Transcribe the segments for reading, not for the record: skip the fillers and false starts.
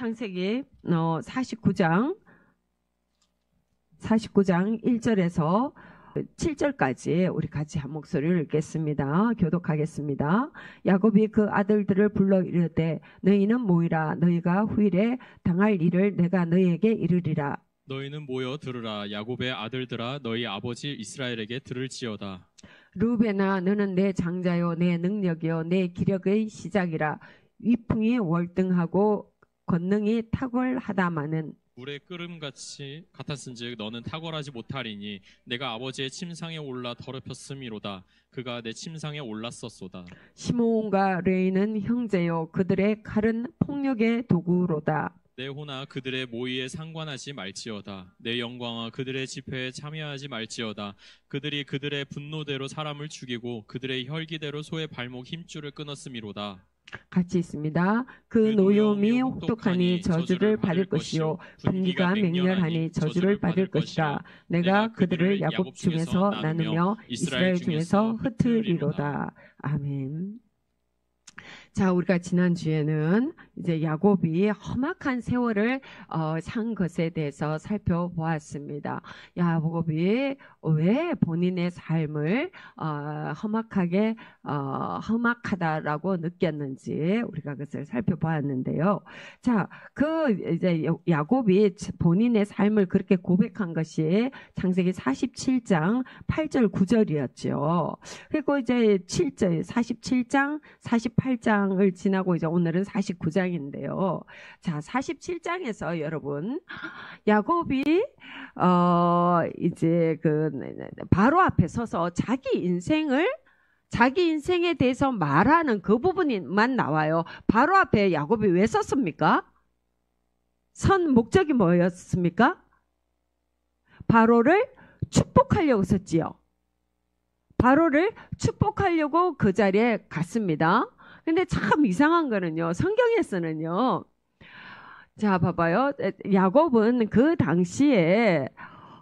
창세기 49장 1절에서 7절까지 우리 같이 한 목소리를 읽겠습니다. 교독하겠습니다. 야곱이 그 아들들을 불러 이르되 너희는 모이라. 너희가 후일에 당할 일을 내가 너희에게 이르리라. 너희는 모여 들으라. 야곱의 아들들아, 너희 아버지 이스라엘에게 들을지어다. 르우벤아, 너는 내 장자요 내 능력이요 내 기력의 시작이라. 위풍이 월등하고 권능이 탁월하다마는 물의 끓음같이 같았은즉 너는 탁월하지 못하리니 내가 아버지의 침상에 올라 더럽혔음이로다. 그가 내 침상에 올랐었소다. 시므온과 레이는 형제요 그들의 칼은 폭력의 도구로다. 내 호나 그들의 모의에 상관하지 말지어다. 내 영광아 그들의 집회에 참여하지 말지어다. 그들이 그들의 분노대로 사람을 죽이고 그들의 혈기대로 소의 발목 힘줄을 끊었음이로다. 같이 있습니다. 그 노여움이 혹독하니 저주를 받을 것이요 분기가 맹렬하니 저주를 받을 것이라. 내가 그들을 야곱 중에서 나누며 이스라엘 중에서 흩으리로다. 아멘. 자, 우리가 지난주에는 이제 야곱이 험악한 세월을 산 것에 대해서 살펴보았습니다. 야곱이 왜 본인의 삶을 험악하다라고 느꼈는지 우리가 그것을 살펴보았는데요. 자, 이제 야곱이 본인의 삶을 그렇게 고백한 것이 창세기 47장 8절 9절이었죠. 그리고 이제 7절 47장 48장을 지나고 이제 오늘은 49장인데요. 자, 47장에서 여러분 야곱이 이제 바로 앞에 서서 자기 인생에 대해서 말하는 그 부분만 나와요. 바로 앞에 야곱이 왜 섰습니까? 선 목적이 뭐였습니까? 바로를 축복하려고 섰지요. 바로를 축복하려고 그 자리에 갔습니다. 근데 참 이상한 거는요, 성경에서는요, 자, 봐봐요. 야곱은 그 당시에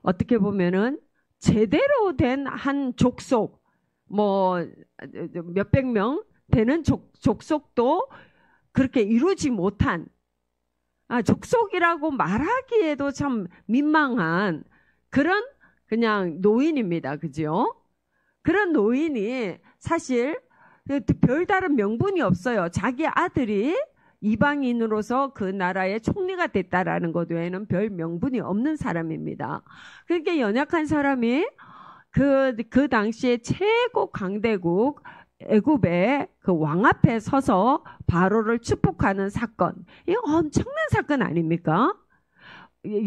어떻게 보면은 제대로 된 한 족속, 몇백 명 되는 족속도 그렇게 이루지 못한, 족속이라고 말하기에도 참 민망한 그런 그냥 노인입니다. 그죠? 그런 노인이 사실 별다른 명분이 없어요. 자기 아들이 이방인으로서 그 나라의 총리가 됐다라는 것 외에는 별 명분이 없는 사람입니다. 그러니까 연약한 사람이 그 당시에 최고 강대국 애굽의 그 왕 앞에 서서 바로를 축복하는 사건. 이거 엄청난 사건 아닙니까?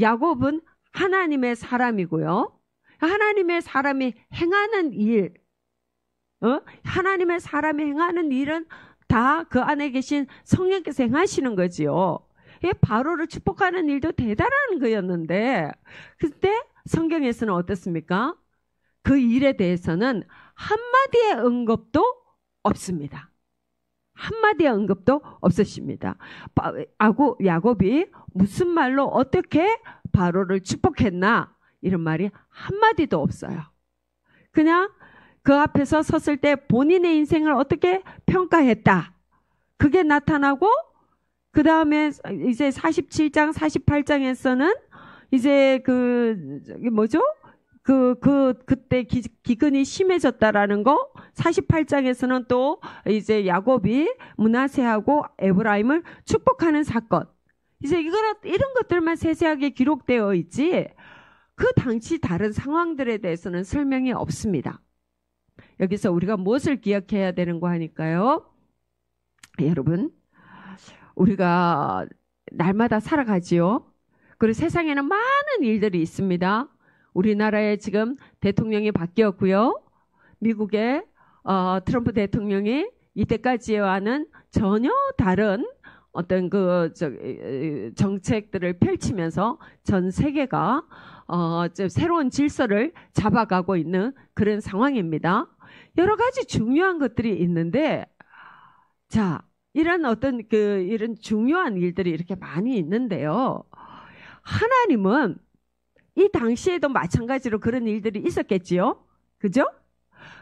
야곱은 하나님의 사람이고요. 하나님의 사람이 행하는 일, 하나님의 사람이 행하는 일은 다 그 안에 계신 성령께서 행하시는 거지요. 바로를 축복하는 일도 대단한 거였는데, 그때 성경에서는 어떻습니까? 그 일에 대해서는 한마디의 언급도 없습니다. 한마디의 언급도 없으십니다. 야곱이 무슨 말로 어떻게 바로를 축복했나? 이런 말이 한마디도 없어요. 그냥 그 앞에서 섰을 때 본인의 인생을 어떻게 평가했다. 그게 나타나고, 그 다음에 이제 47장, 48장에서는 이제 그때 기근이 심해졌다라는 거, 48장에서는 또 이제 야곱이 므낫세하고 에브라임을 축복하는 사건. 이제 이런 것들만 세세하게 기록되어 있지, 그 당시 다른 상황들에 대해서는 설명이 없습니다. 여기서 우리가 무엇을 기억해야 되는가 하니까요. 여러분, 우리가 날마다 살아가지요. 그리고 세상에는 많은 일들이 있습니다. 우리나라에 지금 대통령이 바뀌었고요. 미국의 트럼프 대통령이 이때까지와는 전혀 다른 어떤 정책들을 펼치면서 전 세계가 새로운 질서를 잡아가고 있는 그런 상황입니다. 여러 가지 중요한 것들이 있는데, 자, 이런 중요한 일들이 이렇게 많이 있는데요. 하나님은 이 당시에도 마찬가지로 그런 일들이 있었겠지요? 그죠?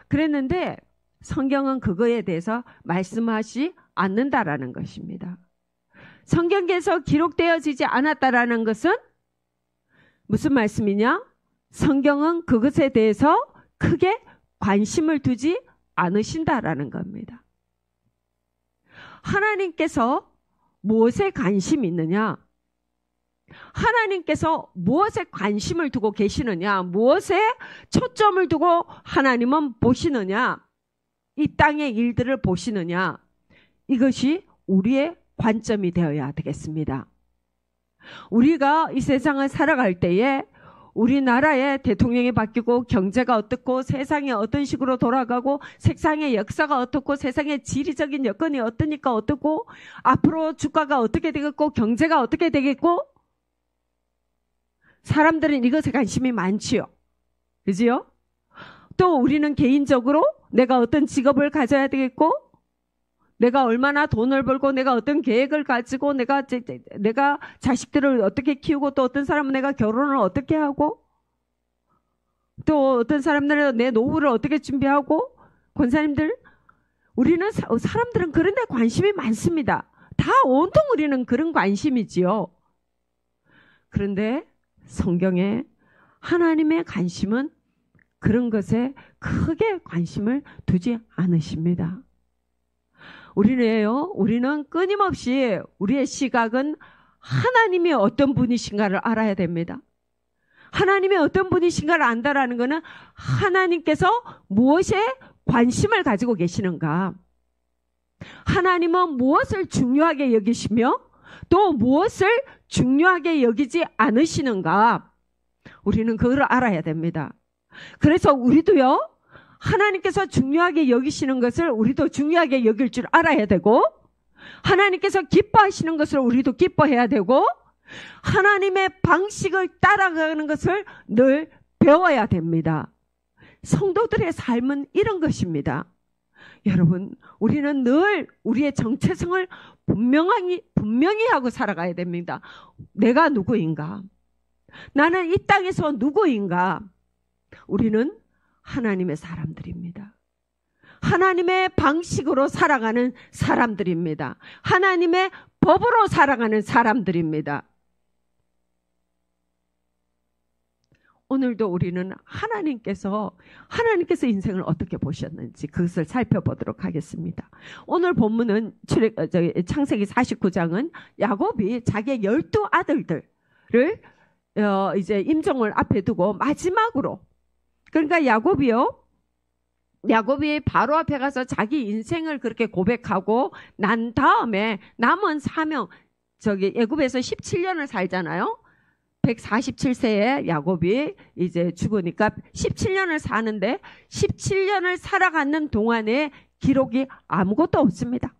그랬는데 성경은 그거에 대해서 말씀하지 않는다라는 것입니다. 성경에서 기록되어지지 않았다라는 것은 무슨 말씀이냐? 성경은 그것에 대해서 크게 관심을 두지 않으신다라는 겁니다. 하나님께서 무엇에 관심이 있느냐? 하나님께서 무엇에 관심을 두고 계시느냐? 무엇에 초점을 두고 하나님은 보시느냐? 이 땅의 일들을 보시느냐? 이것이 우리의 관점이 되어야 되겠습니다. 우리가 이 세상을 살아갈 때에 우리나라의 대통령이 바뀌고 경제가 어떻고 세상이 어떤 식으로 돌아가고 세상의 역사가 어떻고 세상의 지리적인 여건이 어떠니까 어떻고 앞으로 주가가 어떻게 되겠고 경제가 어떻게 되겠고 사람들은 이것에 관심이 많지요. 그지요? 또 우리는 개인적으로 내가 어떤 직업을 가져야 되겠고 내가 얼마나 돈을 벌고 내가 어떤 계획을 가지고 내가 자식들을 어떻게 키우고 또 어떤 사람은 내가 결혼을 어떻게 하고 또 어떤 사람들은 내 노후를 어떻게 준비하고 권사님들 우리는 사람들은 그런 데 관심이 많습니다. 다 온통 우리는 그런 관심이지요. 그런데 성경에 하나님의 관심은 그런 것에 크게 관심을 두지 않으십니다. 우리는 끊임없이 우리의 시각은 하나님이 어떤 분이신가를 알아야 됩니다. 하나님이 어떤 분이신가를 안다라는 것은 하나님께서 무엇에 관심을 가지고 계시는가? 하나님은 무엇을 중요하게 여기시며 또 무엇을 중요하게 여기지 않으시는가? 우리는 그걸 알아야 됩니다. 그래서 우리도요. 하나님께서 중요하게 여기시는 것을 우리도 중요하게 여길 줄 알아야 되고 하나님께서 기뻐하시는 것을 우리도 기뻐해야 되고 하나님의 방식을 따라가는 것을 늘 배워야 됩니다. 성도들의 삶은 이런 것입니다. 여러분, 우리는 늘 우리의 정체성을 분명히 하고 살아가야 됩니다. 내가 누구인가? 나는 이 땅에서 누구인가? 우리는 하나님의 사람들입니다. 하나님의 방식으로 살아가는 사람들입니다. 하나님의 법으로 살아가는 사람들입니다. 오늘도 우리는 하나님께서 인생을 어떻게 보셨는지 그것을 살펴보도록 하겠습니다. 오늘 본문은 창세기 49장은 야곱이 자기의 12아들들을 이제 임종을 앞에 두고 마지막으로 그러니까 야곱이 바로 앞에 가서 자기 인생을 그렇게 고백하고 난 다음에 남은 사명 애굽에서 17년을 살잖아요. 147세에 야곱이 이제 죽으니까 17년을 사는데 17년을 살아가는 동안에 기록이 아무것도 없습니다.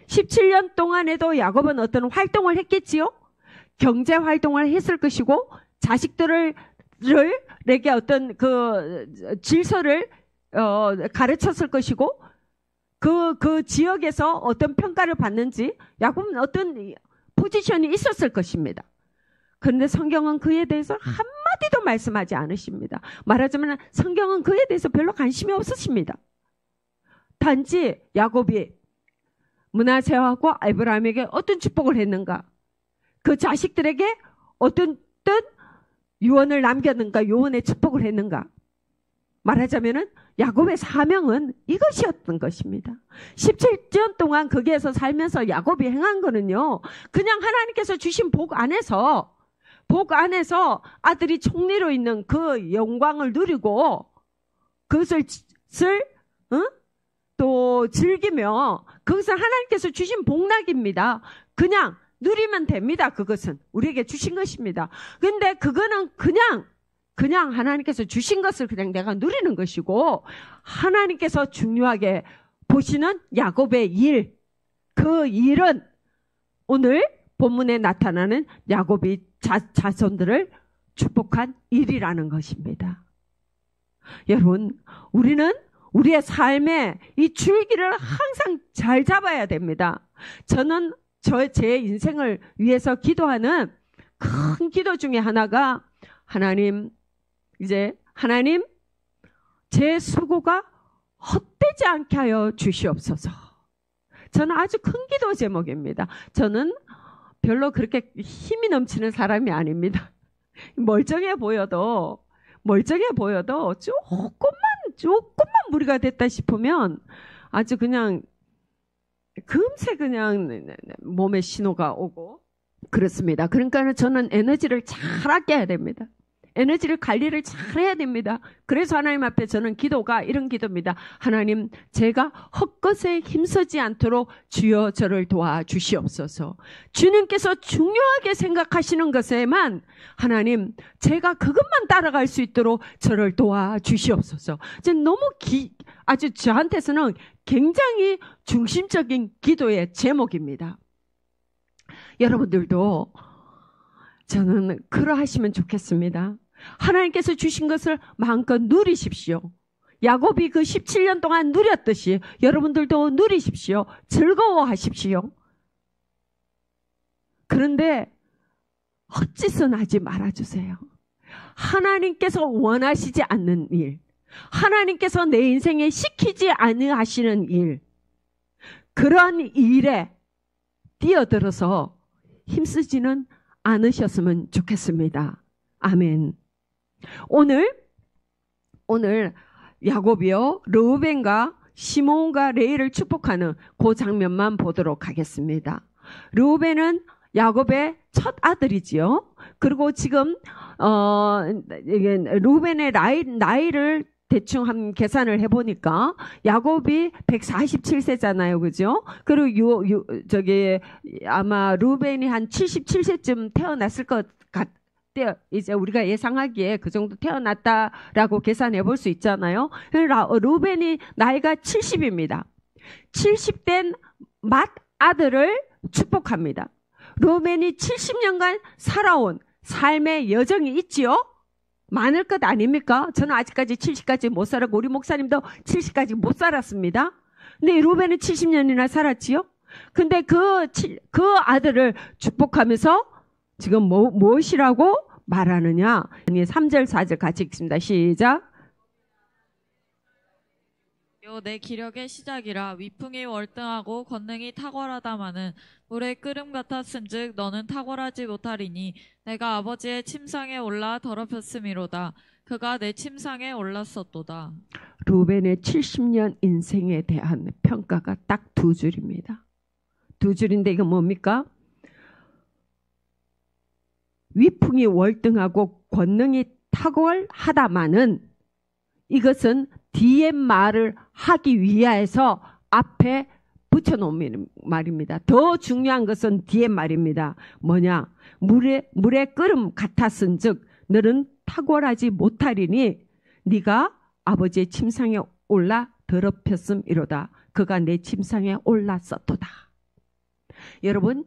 17년 동안에도 야곱은 어떤 활동을 했겠지요? 경제 활동을 했을 것이고 자식들에게 어떤 그 질서를 가르쳤을 것이고 그 지역에서 어떤 평가를 받는지 야곱은 어떤 포지션이 있었을 것입니다. 그런데 성경은 그에 대해서 한마디도 말씀하지 않으십니다. 말하자면 성경은 그에 대해서 별로 관심이 없으십니다. 단지 야곱이 므낫세하고 아브라함에게 어떤 축복을 했는가? 그 자식들에게 어떤 유언을 남겼는가? 유언의 축복을 했는가? 말하자면은 야곱의 사명은 이것이었던 것입니다. 17년 동안 거기에서 살면서 야곱이 행한 거는요. 그냥 하나님께서 주신 복 안에서 아들이 총리로 있는 그 영광을 누리고 그것을 또 즐기며 그것은 하나님께서 주신 복락입니다. 그냥 누리면 됩니다. 그것은 우리에게 주신 것입니다. 근데 그거는 그냥 하나님께서 주신 것을 그냥 내가 누리는 것이고 하나님께서 중요하게 보시는 야곱의 일, 그 일은 오늘 본문에 나타나는 야곱이 자손들을 축복한 일이라는 것입니다. 여러분, 우리는 우리의 삶에 이 줄기를 항상 잘 잡아야 됩니다. 저는 제 인생을 위해서 기도하는 큰 기도 중에 하나가 하나님 제 수고가 헛되지 않게 하여 주시옵소서. 저는 아주 큰 기도 제목입니다. 저는 별로 그렇게 힘이 넘치는 사람이 아닙니다. 멀쩡해 보여도 조금만 무리가 됐다 싶으면 아주 그냥 금세 그냥 몸에 신호가 오고 그렇습니다. 그러니까 저는 에너지를 잘 아껴야 됩니다. 에너지를 관리를 잘 해야 됩니다. 그래서 하나님 앞에 저는 기도가 이런 기도입니다. 하나님, 제가 헛것에 힘쓰지 않도록 주여 저를 도와주시옵소서. 주님께서 중요하게 생각하시는 것에만 하나님, 제가 그것만 따라갈 수 있도록 저를 도와주시옵소서. 너무 아주 저한테서는 굉장히 중심적인 기도의 제목입니다. 여러분들도 저는 그러하시면 좋겠습니다. 하나님께서 주신 것을 마음껏 누리십시오. 야곱이 그 17년 동안 누렸듯이 여러분들도 누리십시오. 즐거워하십시오. 그런데 헛짓은 하지 말아주세요. 하나님께서 원하시지 않는 일, 하나님께서 내 인생에 시키지 않으시는 일, 그런 일에 뛰어들어서 힘쓰지는 않으셨으면 좋겠습니다. 아멘. 오늘 야곱이요, 르우벤과 시몬과 레이를 축복하는 그 장면만 보도록 하겠습니다. 르우벤은 야곱의 첫 아들이지요. 그리고 지금 르우벤의 나이를 대충 한 계산을 해보니까 야곱이 147세잖아요, 그죠? 그리고 아마 르우벤이 한 77세쯤 태어났을 것 같아요. 이제 우리가 예상하기에 그 정도 태어났다라고 계산해 볼 수 있잖아요. 르우벤이 나이가 70입니다. 70된 맏아들을 축복합니다. 르우벤이 70년간 살아온 삶의 여정이 있지요? 많을 것 아닙니까? 저는 아직까지 70까지 못 살았고 우리 목사님도 70까지 못 살았습니다. 근데 르우벤은 70년이나 살았지요? 근데 그 아들을 축복하면서 지금 무엇이라고 말하느냐? 3절 4절 같이 읽습니다. 시작. 내 기력의 시작이라 위풍이 월등하고 권능이 탁월하다마는 물의 끓음 같았은즉 너는 탁월하지 못하리니 내가 아버지의 침상에 올라 더럽혔음이로다. 그가 내 침상에 올랐었도다. 르우벤의 70년 인생에 대한 평가가 딱 두 줄입니다. 두 줄인데 이거 뭡니까? 위풍이 월등하고 권능이 탁월하다마는 이것은 뒤에 말을 하기 위하여서 앞에 붙여놓은 말입니다. 더 중요한 것은 뒤에 말입니다. 뭐냐? 물의 끓음 같았은즉 너는 탁월하지 못하리니 네가 아버지의 침상에 올라 더럽혔음이로다. 그가 내 침상에 올랐었도다. 여러분,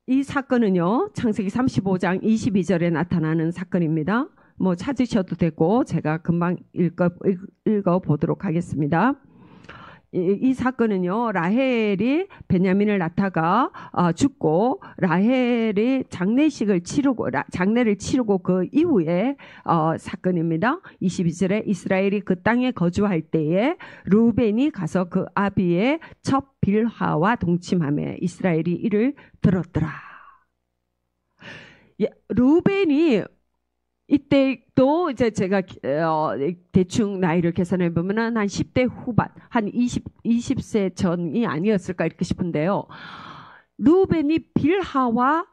이 사건은요, 창세기 35장 22절에 나타나는 사건입니다. 뭐 찾으셔도 되고 제가 금방 읽어 보도록 하겠습니다. 이 사건은요, 라헬이 베냐민을 낳다가 죽고 라헬이 장례를 치르고 그 이후에 사건입니다. 22절에 이스라엘이 그 땅에 거주할 때에 르우벤이 가서 그 아비의 첩 빌하와 동침하며 이스라엘이 이를 들었더라. 르우벤이 이때도 이제 제가 대충 나이를 계산해 보면은 한 10대 후반, 한 20세 전이 아니었을까 이렇게 싶은데요. 르우벤이 빌하와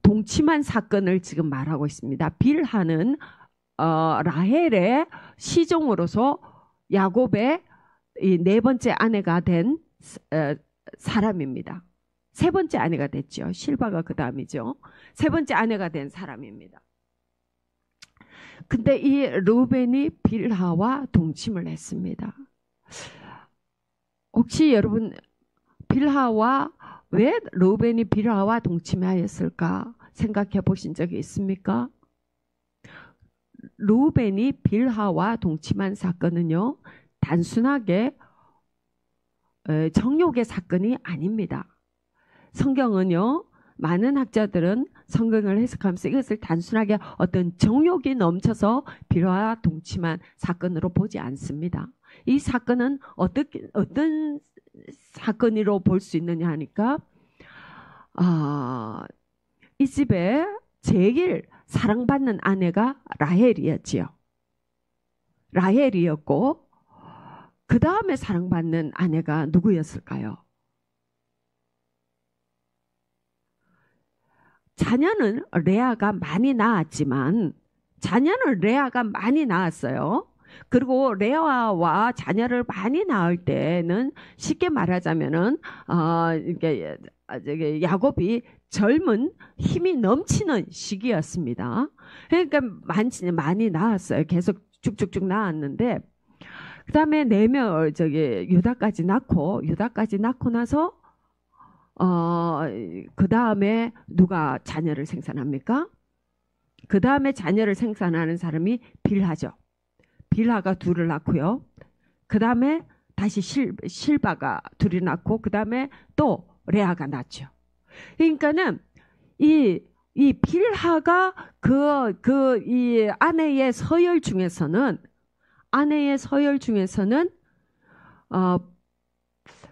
동침한 사건을 지금 말하고 있습니다. 빌하는 라헬의 시종으로서 야곱의 이 네 번째 아내가 된 사람입니다. 세 번째 아내가 됐죠. 실바가 그 다음이죠. 세 번째 아내가 된 사람입니다. 근데 이 르우벤이 빌하와 동침을 했습니다. 혹시 여러분 왜 르우벤이 빌하와 동침하였을까 생각해 보신 적이 있습니까? 르우벤이 빌하와 동침한 사건은요, 단순하게 정욕의 사건이 아닙니다. 성경은요, 많은 학자들은 성경을 해석하면서 이것을 단순하게 어떤 정욕이 넘쳐서 빌하와 동침한 사건으로 보지 않습니다. 이 사건은 어떤 사건으로 볼 수 있느냐 하니까 이 집에 제일 사랑받는 아내가 라헬이었지요. 라헬이었고 그 다음에 사랑받는 아내가 누구였을까요? 자녀는 레아가 많이 낳았지만 자녀는 레아가 많이 낳았어요. 그리고 레아와 자녀를 많이 낳을 때는 쉽게 말하자면은 이게 야곱이 젊은 힘이 넘치는 시기였습니다. 그러니까 많이 낳았어요. 계속 쭉쭉쭉 낳았는데 그 다음에 유다까지 낳고 나서 그 다음에 누가 자녀를 생산합니까? 그 다음에 자녀를 생산하는 사람이 빌하죠. 빌하가 둘을 낳고요. 그 다음에 다시 실바가 둘이 낳고 그 다음에 또 레아가 낳죠. 그러니까는 이 빌하가 이 아내의 서열 중에서는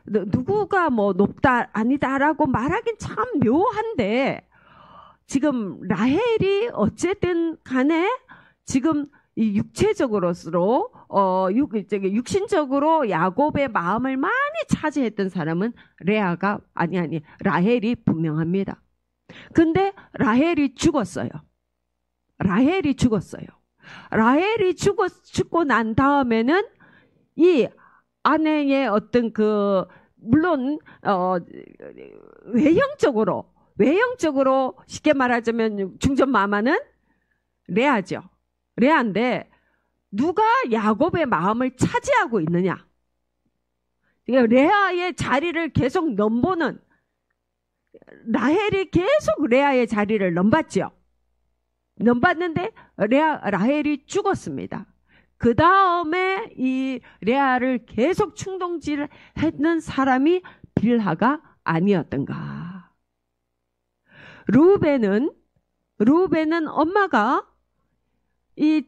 누구가 뭐 높다 아니다라고 말하긴 참 묘한데 지금 라헬이 어쨌든 간에 지금 이 육신적으로 야곱의 마음을 많이 차지했던 사람은 라헬이 분명합니다. 근데 라헬이 죽었어요. 라헬이 죽고 난 다음에는 이 아내의 어떤 물론 외형적으로 쉽게 말하자면 중전마마는 레아죠. 레아인데 누가 야곱의 마음을 차지하고 있느냐? 레아의 자리를 계속 넘보는 라헬이 계속 레아의 자리를 넘봤죠. 넘봤는데 라헬이 죽었습니다. 그 다음에 이 레아를 계속 충동질했는 사람이 빌하가 아니었던가. 루벤은 엄마가 이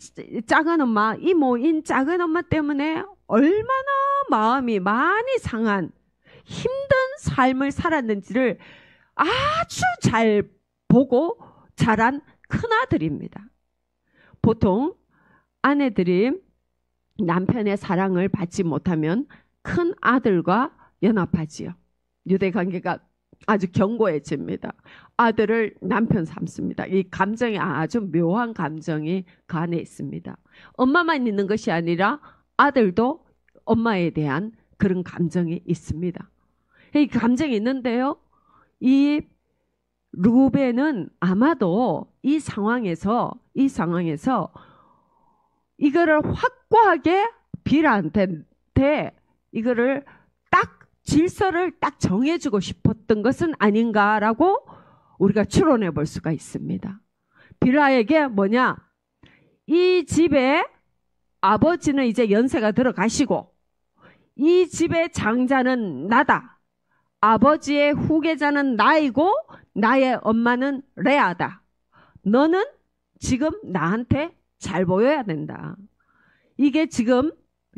작은 엄마, 이모인 작은 엄마 때문에 얼마나 마음이 많이 상한 힘든 삶을 살았는지를 아주 잘 보고 자란 큰아들입니다. 보통 아내들이 남편의 사랑을 받지 못하면 큰 아들과 연합하지요. 유대관계가 아주 견고해집니다. 아들을 남편 삼습니다. 이 감정이 아주 묘한 감정이 그 안에 있습니다. 엄마만 있는 것이 아니라 아들도 엄마에 대한 그런 감정이 있습니다. 이 감정이 있는데요. 이 루벤은 아마도 이 상황에서 이거를 확고하게 빌한테 이거를 질서를 딱 정해주고 싶었던 것은 아닌가라고 우리가 추론해 볼 수가 있습니다. 빌하에게 뭐냐? 이 집에 아버지는 이제 연세가 들어가시고 이 집의 장자는 나다. 아버지의 후계자는 나이고 나의 엄마는 레아다. 너는 지금 나한테 잘 보여야 된다. 이게 지금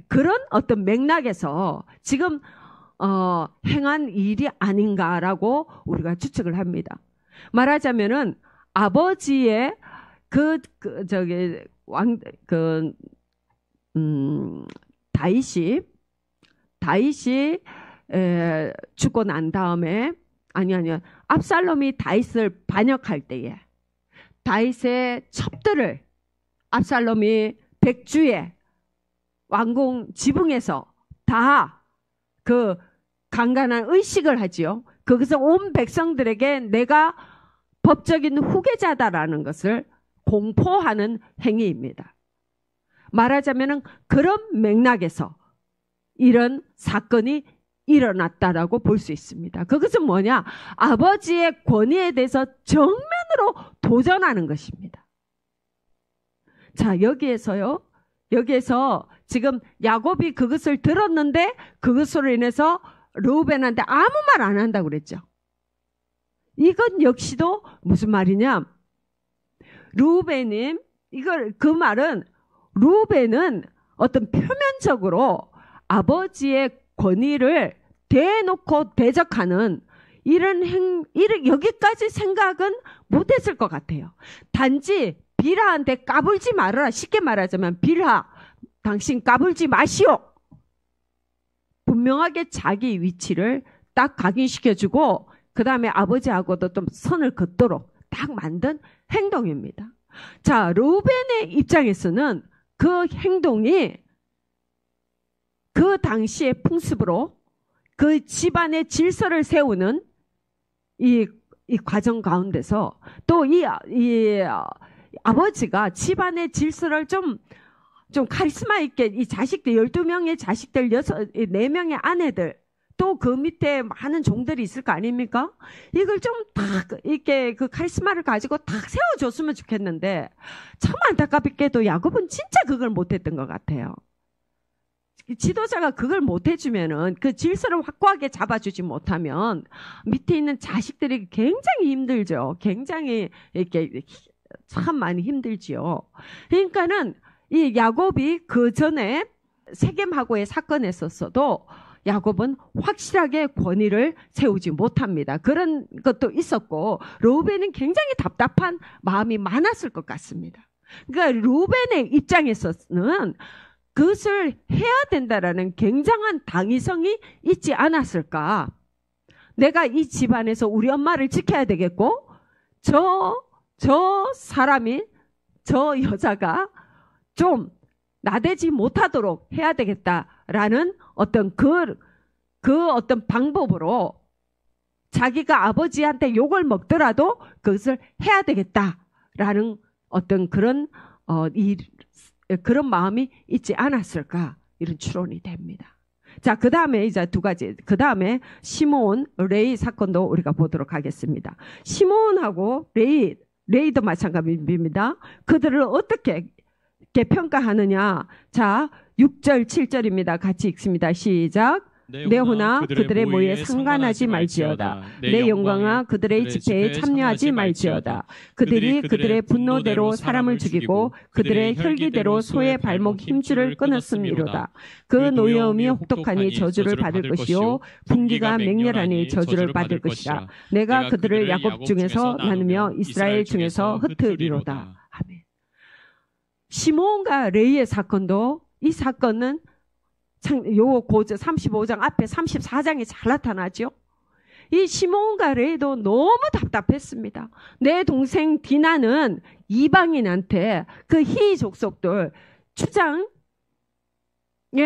그런 어떤 맥락에서 지금 행한 일이 아닌가라고 우리가 추측을 합니다. 말하자면은 아버지의 다윗이 죽고 난 다음에 압살롬이 다윗을 반역할 때에 다윗의 첩들을 압살롬이 백주에 왕궁 지붕에서 다 강간한 의식을 하지요. 거기서 온 백성들에게 내가 법적인 후계자다라는 것을 공포하는 행위입니다. 말하자면 그런 맥락에서 이런 사건이 일어났다라고 볼 수 있습니다. 그것은 뭐냐? 아버지의 권위에 대해서 정면으로 도전하는 것입니다. 자, 여기에서 지금 야곱이 그것을 들었는데 그것으로 인해서 르우벤한테 아무 말 안 한다고 그랬죠. 이건 역시도 무슨 말이냐? 그 말은 르우벤은 어떤 표면적으로 아버지의 권위를 대놓고 대적하는 이런 여기까지 생각은 못했을 것 같아요. 단지 빌하한테 까불지 말아라. 쉽게 말하자면 빌하, 당신 까불지 마시오. 분명하게 자기 위치를 딱 각인시켜주고 그 다음에 아버지하고도 좀 선을 긋도록 딱 만든 행동입니다. 자, 르우벤의 입장에서는 그 행동이 그 당시의 풍습으로 그 집안의 질서를 세우는 이 과정 가운데서 또 이 아버지가 집안의 질서를 좀 카리스마 있게 이 자식들 12명의 자식들 4명의 아내들 또 그 밑에 많은 종들이 있을 거 아닙니까? 이걸 좀 딱 이렇게 그 카리스마를 가지고 딱 세워줬으면 좋겠는데 참 안타깝게도 야곱은 진짜 그걸 못했던 것 같아요. 지도자가 그걸 못해주면은 그 질서를 확고하게 잡아주지 못하면 밑에 있는 자식들이 굉장히 힘들죠. 굉장히 이렇게 참 많이 힘들지요. 그러니까는 이 야곱이 그 전에 세겜하고의 사건에 있었어도 야곱은 확실하게 권위를 세우지 못합니다. 그런 것도 있었고 르우벤은 굉장히 답답한 마음이 많았을 것 같습니다. 그러니까 르우벤의 입장에서는 그것을 해야 된다라는 굉장한 당위성이 있지 않았을까. 내가 이 집안에서 우리 엄마를 지켜야 되겠고 저 사람이 저 여자가 좀 나대지 못하도록 해야 되겠다라는 어떤 그 어떤 방법으로 자기가 아버지한테 욕을 먹더라도 그것을 해야 되겠다라는 어떤 그런 그런 마음이 있지 않았을까 이런 추론이 됩니다. 자, 그 다음에 이제 두 가지. 그 다음에 시므온, 레위 사건도 우리가 보도록 하겠습니다. 시므온하고 레위도 마찬가지입니다. 그들을 어떻게 평가하느냐. 자, 6절, 7절입니다. 같이 읽습니다. 시작. 내 호나 그들의 모에 상관하지 말지어다. 내 영광아 그들의 집회에 참여하지 말지어다. 그들이 그들의 분노대로 사람을 죽이고 그들의 혈기대로 소의 발목 힘줄을 끊었음이로다. 그 노여움이 혹독하니 저주를 받을 것이요 분기가 맹렬하니 저주를 받을 것이라. 내가 그들을 야곱 중에서 나누며 이스라엘 중에서 흩으리로다. 아멘. 시므온과 레위의 사건도 이 사건은 요 35장 앞에 34장에 잘 나타나죠. 이 시므온과 레위도 너무 답답했습니다. 내 동생 디나는 이방인한테 그 히 족속들 추장의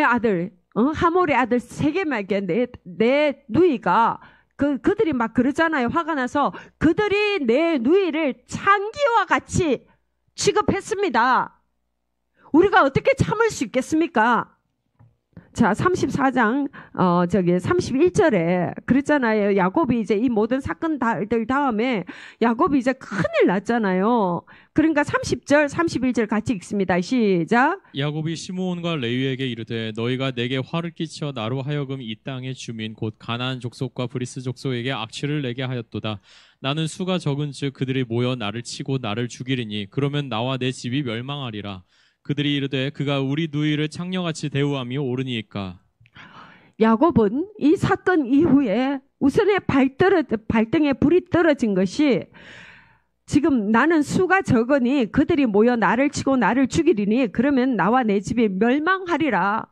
아들 하몰의 아들 세겜에게 내 누이가 그들이 막 그러잖아요. 화가 나서 그들이 내 누이를 창기와 같이 취급했습니다. 우리가 어떻게 참을 수 있겠습니까? 자, 34장, 31절에 그랬잖아요. 야곱이 이제 이 모든 사건들 다음에 야곱이 이제 큰일 났잖아요. 그러니까 30절, 31절 같이 읽습니다. 시작. 야곱이 시므온과 레위에게 이르되 너희가 내게 화를 끼쳐 나로 하여금 이 땅의 주민 곧 가나안 족속과 브리스 족속에게 악취를 내게 하였도다. 나는 수가 적은즉 그들이 모여 나를 치고 나를 죽이리니 그러면 나와 내 집이 멸망하리라. 그들이 이르되 그가 우리 누이를 창녀같이 대우함이 옳으니까. 야곱은 이 사건 이후에 우선에 발등에 불이 떨어진 것이 지금 나는 수가 적으니 그들이 모여 나를 치고 나를 죽이리니 그러면 나와 내 집이 멸망하리라.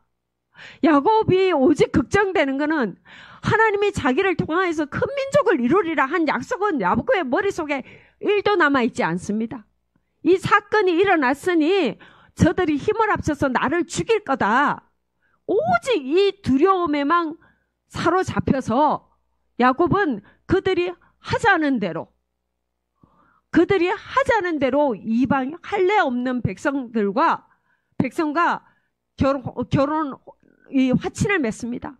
야곱이 오직 걱정되는 것은 하나님이 자기를 통하여서 큰 민족을 이루리라 한 약속은 야곱의 머릿속에 1도 남아있지 않습니다. 이 사건이 일어났으니 저들이 힘을 합쳐서 나를 죽일 거다. 오직 이 두려움에만 사로잡혀서 야곱은 그들이 하자는 대로 이방 할례 없는 백성과 결혼 이 화친을 맺습니다.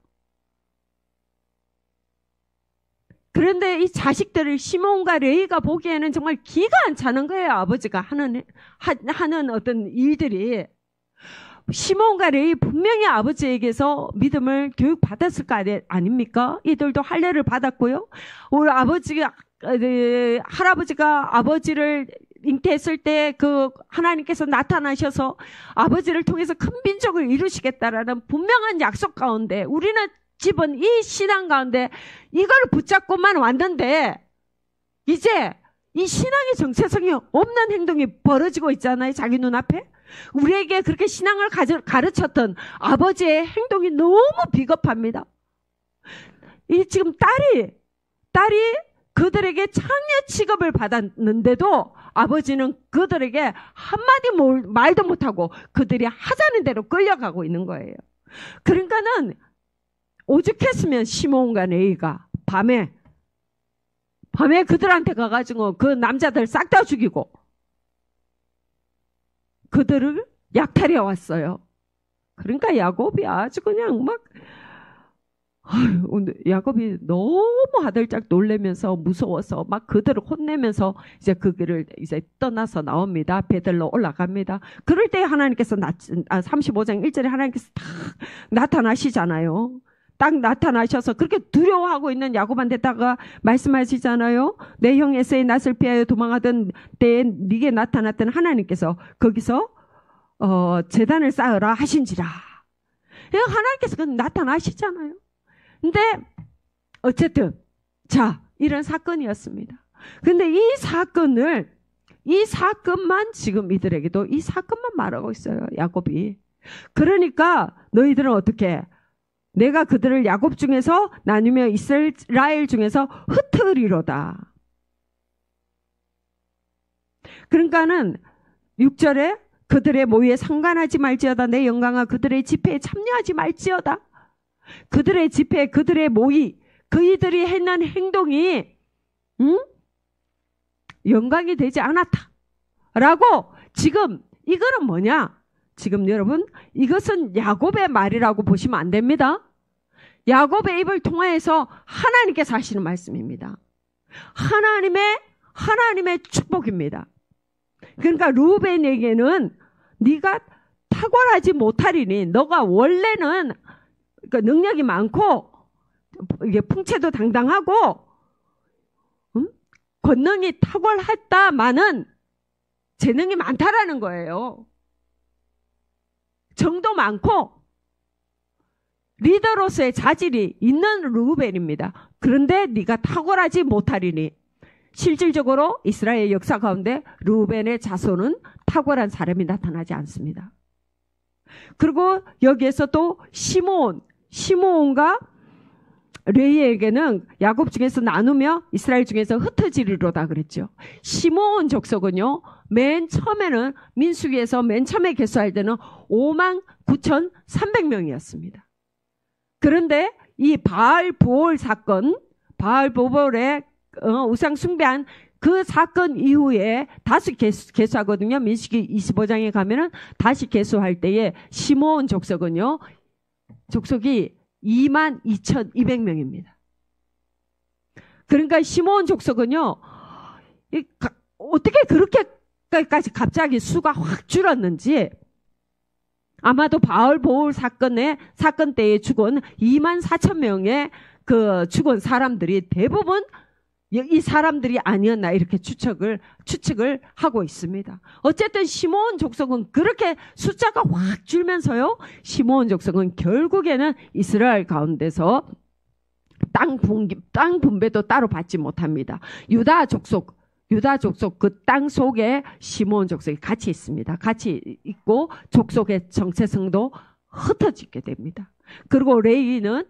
그런데 이 자식들을 시몬과 레위가 보기에는 정말 기가 안 차는 거예요. 아버지가 하는 어떤 일들이. 시몬과 레위 분명히 아버지에게서 믿음을 교육받았을 거 아닙니까? 이들도 할례를 받았고요. 우리 할아버지가 아버지를 잉태했을 때 그 하나님께서 나타나셔서 아버지를 통해서 큰 민족을 이루시겠다라는 분명한 약속 가운데 우리는 집은 이 신앙 가운데 이걸 붙잡고만 왔는데 이제 이 신앙의 정체성이 없는 행동이 벌어지고 있잖아요. 자기 눈앞에. 우리에게 그렇게 신앙을 가르쳤던 아버지의 행동이 너무 비겁합니다. 이 지금 딸이 그들에게 창녀 취급을 받았는데도 아버지는 그들에게 한마디 말도 못하고 그들이 하자는 대로 끌려가고 있는 거예요. 그러니까는 오죽했으면 시몬과 레위가 밤에 그들한테 가가지고 그 남자들 싹 다 죽이고 그들을 약탈해 왔어요. 그러니까 야곱이 아주 그냥 막 야곱이 너무 하들짝 놀래면서 무서워서 막 그들을 혼내면서 이제 그 길을 이제 떠나서 나옵니다. 베들로 올라갑니다. 그럴 때 하나님께서 35장 1절에 하나님께서 딱 나타나시잖아요. 딱 나타나셔서 그렇게 두려워하고 있는 야곱한테다가 말씀하시잖아요. 내 형 에서의 낯을 피하여 도망하던 때에 네게 나타났던 하나님께서 거기서 제단을 쌓으라 하신지라. 하나님께서 나타나시잖아요. 근데 어쨌든 자 이런 사건이었습니다. 근데 이 사건만 지금 이들에게도 이 사건만 말하고 있어요. 야곱이. 그러니까 너희들은 어떻게 내가 그들을 야곱 중에서 나누며 이스라엘 중에서 흩으리로다. 그러니까는 6절에 그들의 모의에 상관하지 말지어다. 내 영광아 그들의 집회에 참여하지 말지어다. 그들의 집회, 그들의 모의, 그이들이 했는 행동이 영광이 되지 않았다. 라고 지금 이거는 뭐냐? 지금 여러분 이것은 야곱의 말이라고 보시면 안 됩니다. 야곱의 입을 통하여서 하나님께서 하시는 말씀입니다. 하나님의 축복입니다. 그러니까 루벤에게는 네가 탁월하지 못하리니 너가 원래는 그 능력이 많고 이게 풍채도 당당하고 권능이 탁월했다마는 재능이 많다라는 거예요. 정도 많고 리더로서의 자질이 있는 루벤입니다. 그런데 네가 탁월하지 못하리니 실질적으로 이스라엘 역사 가운데 루벤의 자손은 탁월한 사람이 나타나지 않습니다. 그리고 여기에서 또 시므온과 레위에게는 야곱 중에서 나누며 이스라엘 중에서 흩어지리로다 그랬죠. 시므온 족속은요. 맨 처음에는 민수기에서 맨 처음에 개수할 때는 59,300명이었습니다. 그런데 이 바알보올 사건, 바알보올의 우상 숭배한 그 사건 이후에 다시 개수하거든요. 민수기 25장에 가면은 다시 개수할 때에 시므온 족속은요. 족속이 22,200명입니다. 그러니까 시므온 족속은요. 어떻게 그렇게까지 갑자기 수가 확 줄었는지 아마도 바알보올 사건 때에 죽은 24,000명의 그 죽은 사람들이 대부분 이 사람들이 아니었나 이렇게 추측을 하고 있습니다. 어쨌든 시므온 족속은 그렇게 숫자가 확 줄면서요. 시므온 족속은 결국에는 이스라엘 가운데서 땅 분배도 따로 받지 못합니다. 유다 족속 그 땅 속에 시므온 족속이 같이 있습니다. 같이 있고 족속의 정체성도 흩어지게 됩니다. 그리고 레위는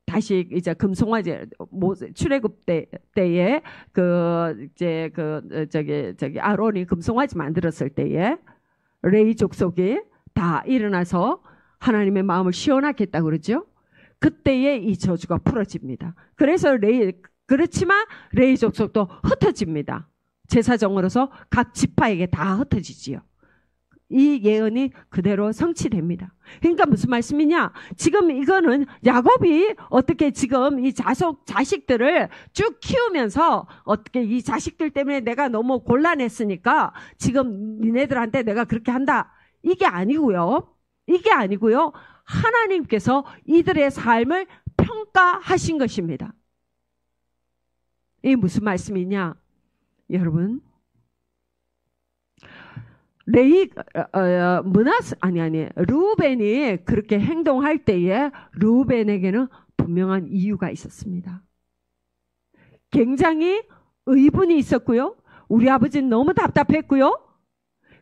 다시 금송아지 출애굽 때에 아론이 금송아지 만들었을 때에 레위 족속이 다 일어나서 하나님의 마음을 시원하게 했다 그러죠. 그때에 이 저주가 풀어집니다. 그래서 그렇지만 레위 족속도 흩어집니다. 제사정으로서 각 지파에게 다 흩어지지요. 이 예언이 그대로 성취됩니다. 그러니까 무슨 말씀이냐? 지금 이거는 야곱이 어떻게 지금 이 자식들을 쭉 키우면서 어떻게 이 자식들 때문에 내가 너무 곤란했으니까 지금 니네들한테 내가 그렇게 한다. 이게 아니고요. 하나님께서 이들의 삶을 평가하신 것입니다. 이게 무슨 말씀이냐? 여러분, 르우벤이 그렇게 행동할 때에 르우벤에게는 분명한 이유가 있었습니다. 굉장히 의분이 있었고요. 우리 아버지는 너무 답답했고요.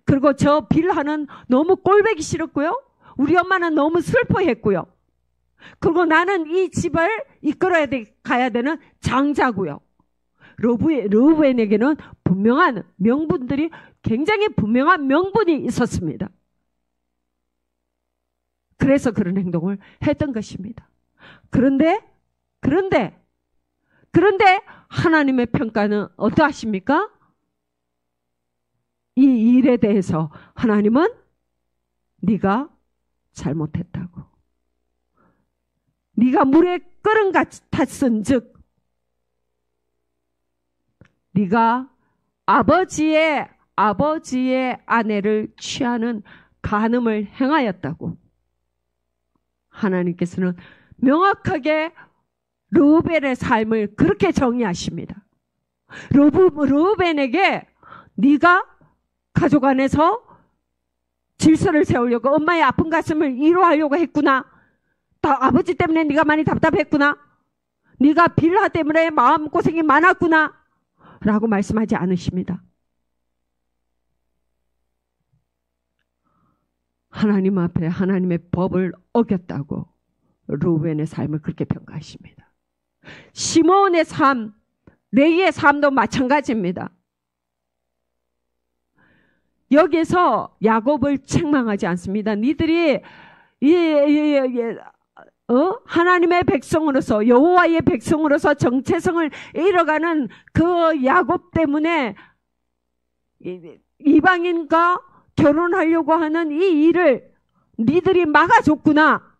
그리고 저 빌하는 너무 꼴보기 싫었고요. 우리 엄마는 너무 슬퍼했고요. 그리고 나는 이 집을 이끌어야 가야 되는 장자고요. 르우벤에게는 분명한 명분들이, 굉장히 분명한 명분이 있었습니다. 그래서 그런 행동을 했던 것입니다. 그런데 하나님의 평가는 어떠하십니까? 이 일에 대해서 하나님은 네가 잘못했다고. 네가 물에 끓은 같았은즉 네가 아버지의 아내를 취하는 간음을 행하였다고. 하나님께서는 명확하게 르우벤의 삶을 그렇게 정의하십니다. 르우벤에게 네가 가족 안에서 질서를 세우려고 엄마의 아픈 가슴을 위로하려고 했구나. 아버지 때문에 네가 많이 답답했구나. 네가 빌하 때문에 마음고생이 많았구나. 라고 말씀하지 않으십니다. 하나님 앞에 하나님의 법을 어겼다고 르우벤의 삶을 그렇게 평가하십니다. 시몬의 삶, 레위의 삶도 마찬가지입니다. 여기서 야곱을 책망하지 않습니다. 니들이 하나님의 백성으로서, 여호와의 백성으로서 정체성을 잃어가는 그 야곱 때문에 이방인과 결혼하려고 하는 이 일을 니들이 막아줬구나.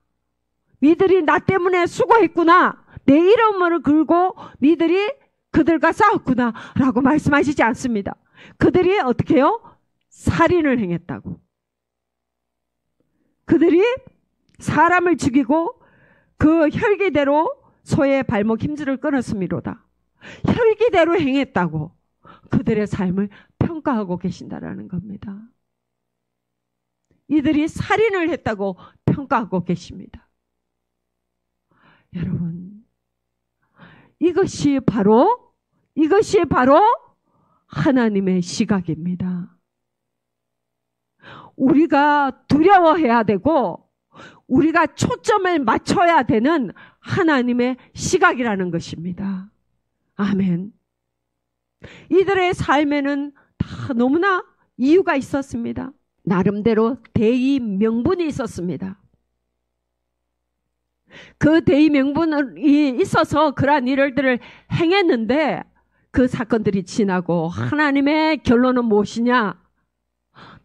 니들이 나 때문에 수고했구나. 내 이름을 걸고 니들이 그들과 싸웠구나. 라고 말씀하시지 않습니다. 그들이 어떻게 해요? 살인을 행했다고. 그들이 사람을 죽이고 그 혈기대로 소의 발목 힘줄을 끊었음이로다. 혈기대로 행했다고 그들의 삶을 평가하고 계신다라는 겁니다. 이들이 살인을 했다고 평가하고 계십니다. 여러분, 이것이 바로 하나님의 시각입니다. 우리가 두려워해야 되고 우리가 초점을 맞춰야 되는 하나님의 시각이라는 것입니다. 아멘. 이들의 삶에는 다 너무나 이유가 있었습니다. 나름대로 대의 명분이 있었습니다. 그 대의 명분이 있어서 그러한 일들을 행했는데 그 사건들이 지나고 하나님의 결론은 무엇이냐?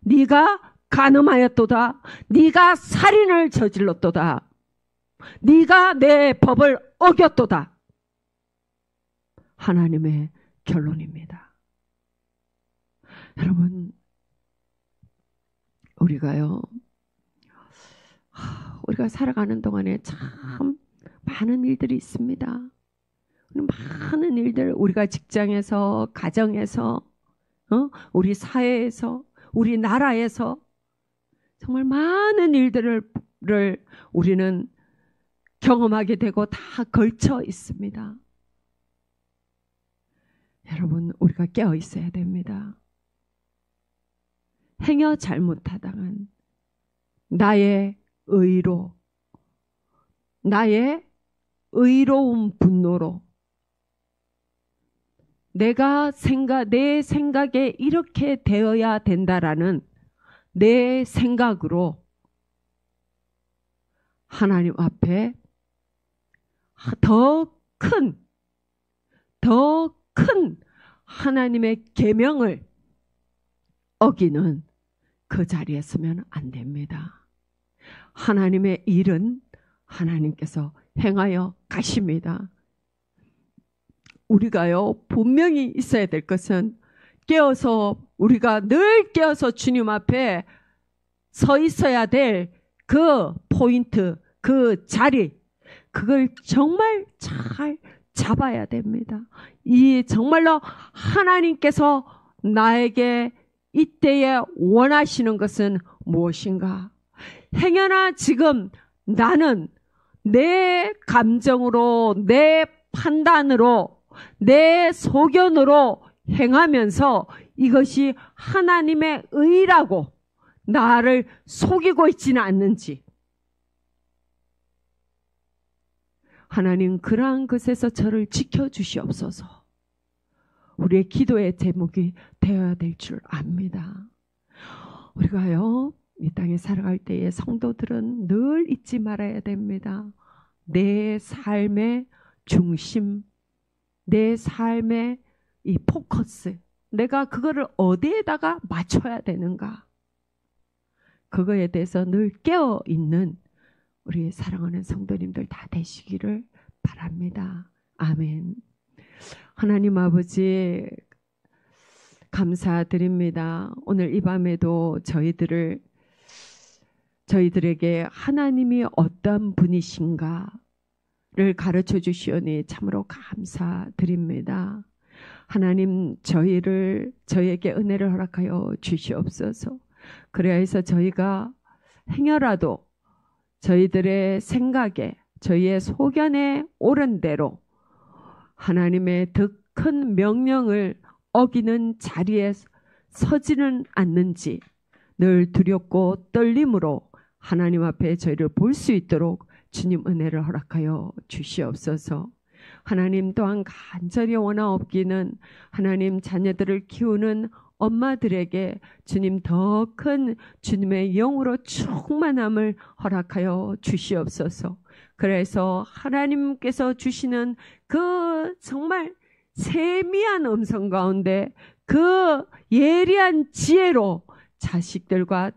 네가 간음하였도다. 네가 살인을 저질렀도다. 네가 내 법을 어겼도다. 하나님의 결론입니다. 여러분, 우리가 살아가는 동안에 참 많은 일들이 있습니다. 많은 일들, 우리가 직장에서, 가정에서, 우리 사회에서, 우리 나라에서 정말 많은 일들을 우리는 경험하게 되고 다 걸쳐 있습니다. 여러분, 우리가 깨어 있어야 됩니다. 행여 잘못하다간 나의 의로운 분노로 내 생각에 이렇게 되어야 된다라는 내 생각으로 하나님 앞에 더 큰 하나님의 계명을 어기는 그 자리에 서면 안 됩니다. 하나님의 일은 하나님께서 행하여 가십니다. 우리가요, 분명히 있어야 될 것은 우리가 늘 깨어서 주님 앞에 서 있어야 될 그 포인트, 그 자리, 그걸 정말 잘 잡아야 됩니다. 이 정말로 하나님께서 나에게 이때에 원하시는 것은 무엇인가? 행여나 지금 나는 내 감정으로, 내 판단으로, 내 소견으로 행하면서 이것이 하나님의 의라고 나를 속이고 있지는 않는지. 하나님, 그러한 것에서 저를 지켜주시옵소서. 우리의 기도의 제목이 되어야 될 줄 압니다. 우리가요, 이 땅에 살아갈 때에 성도들은 늘 잊지 말아야 됩니다. 내 삶의 중심, 내 삶의 이 포커스, 내가 그거를 어디에다가 맞춰야 되는가? 그거에 대해서 늘 깨어있는 우리 사랑하는 성도님들 다 되시기를 바랍니다. 아멘. 하나님 아버지, 감사드립니다. 오늘 이 밤에도 저희들에게 하나님이 어떤 분이신가를 가르쳐 주시오니 참으로 감사드립니다. 하나님, 저희에게 은혜를 허락하여 주시옵소서. 그래야 해서 저희가 행여라도 저희들의 생각에, 저희의 소견에 옳은 대로 하나님의 더 큰 명령을 어기는 자리에 서지는 않는지 늘 두렵고 떨림으로 하나님 앞에 저희를 볼 수 있도록 주님 은혜를 허락하여 주시옵소서. 하나님, 또한 간절히 원하옵기는 하나님 자녀들을 키우는 엄마들에게 주님 더 큰 주님의 영으로 충만함을 허락하여 주시옵소서. 그래서 하나님께서 주시는 그 정말 세미한 음성 가운데 그 예리한 지혜로 자식들과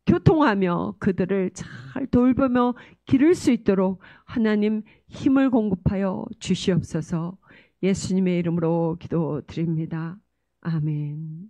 교통하며 그들을 잘 돌보며 기를 수 있도록 하나님 힘을 공급하여 주시옵소서. 예수님의 이름으로 기도드립니다. 아멘.